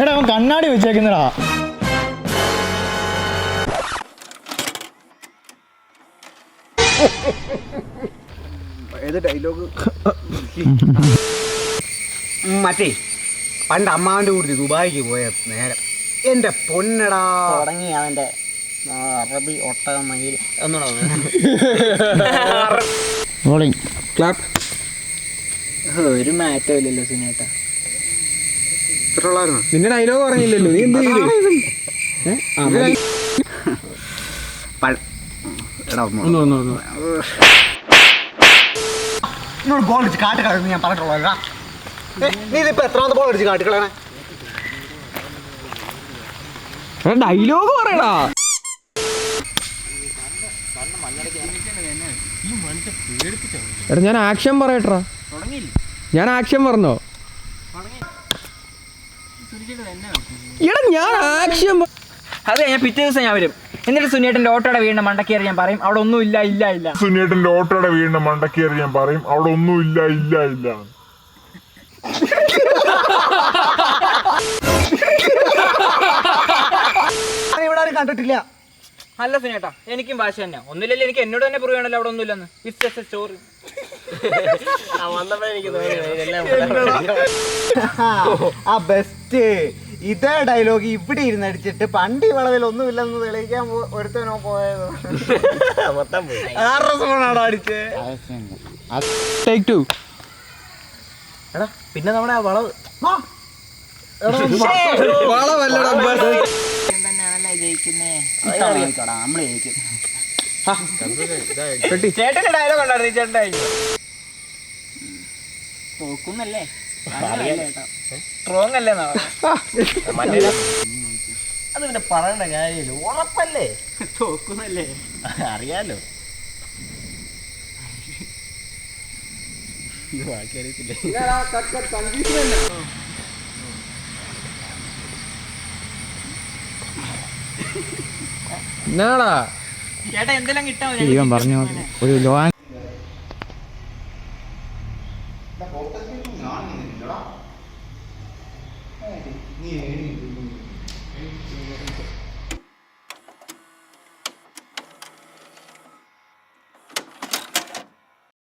എടാ അവൻ കണ്ണാടി വെച്ചേക്കുന്നടാ. ഏത് ഡയലോഗ്? മറ്റേ പണ്ട് അമ്മാവൻ്റെ കൂടെ ദുബായിക്ക് പോയ നേരം എൻ്റെ പൊന്നടാ തുടങ്ങി അവൻ്റെ അറബി ഒട്ടക മയിൽ ഒരു മാറ്റവും ഇല്ലല്ലോ സുനേട്ടാ. നിന്റെ ഡയലോഗ് പറഞ്ഞില്ലല്ലോ, നീ എന്ത് ചെയ്തു? എന്നോട് ബോൾ അടിച്ച് കാട്ട് കളയെന്ന് ഞാൻ പറഞ്ഞിട്ടുള്ള. നീ ഇതിപ്പോ എത്രാമത്തെ ബോൾ അടിച്ച് കാട്ട് കളയണേ? ഡയലോഗ് പറയടാ. എടാ ഞാൻ ആക്ഷൻ പറയട്ടാ. ഞാൻ ആക്ഷൻ പറഞ്ഞോ? എടാ ഞാൻ ആക്ഷൻ. അതെ, ഞാൻ പിറ്റേ ദിവസം ഞാൻ വരും. എന്നിട്ട് സുനിയേട്ടൻ്റെ ഓട്ടോയുടെ വീടിന്റെ മണ്ടക്കേറി ഞാൻ പറയും അവിടെ ഒന്നും ഇല്ല ഇല്ല ഇല്ല. സുനിയേട്ടൻ്റെ ഓട്ടോയുടെ വീടിന്റെ മണ്ടക്കേറി ഞാൻ പറയും അവിടെ ഒന്നും ഇല്ല ഇല്ല ഇല്ല. ഇവിടെ ആരും കണ്ടിട്ടില്ല. അല്ല സുനേട്ടാ, എനിക്കും ഭാഷ തന്നെ. ഒന്നുമില്ലല്ലോ, എനിക്ക് എന്നോട് തന്നെ പ്രൂവ് ചെയ്യണല്ലോ അവിടെ ഒന്നുമില്ലെന്ന്. It's just a story. ആ ബെസ്റ്റ് ഇതേ ഡയലോഗ് ഇവിടെ ഇരുന്ന് അടിച്ചിട്ട് പണ്ട് ഈ വളവിൽ ഒന്നുമില്ലെന്ന് തെളിയിക്കാൻ ഒരുത്തനോ പോയത്. അടിച്ചേ. എടാ പിന്നെ നമ്മുടെ ആ വളവ് ചേട്ടന്റെ ഡയലോഗ് ഉണ്ടായിരുന്നു. ചേട്ടൻ്റെ തോക്കുന്നല്ലേ, സ്ട്രോങ് അല്ലേ അത് പിന്നെ പറയേണ്ട കാര്യമില്ല, ഉറപ്പല്ലേ തോക്കുന്നല്ലേ അറിയാലോ. എന്നാടാ ചേട്ടാ എന്തെല്ലാം കിട്ടാൻ ഇവൻ പറഞ്ഞു ഒരു ലോങ്.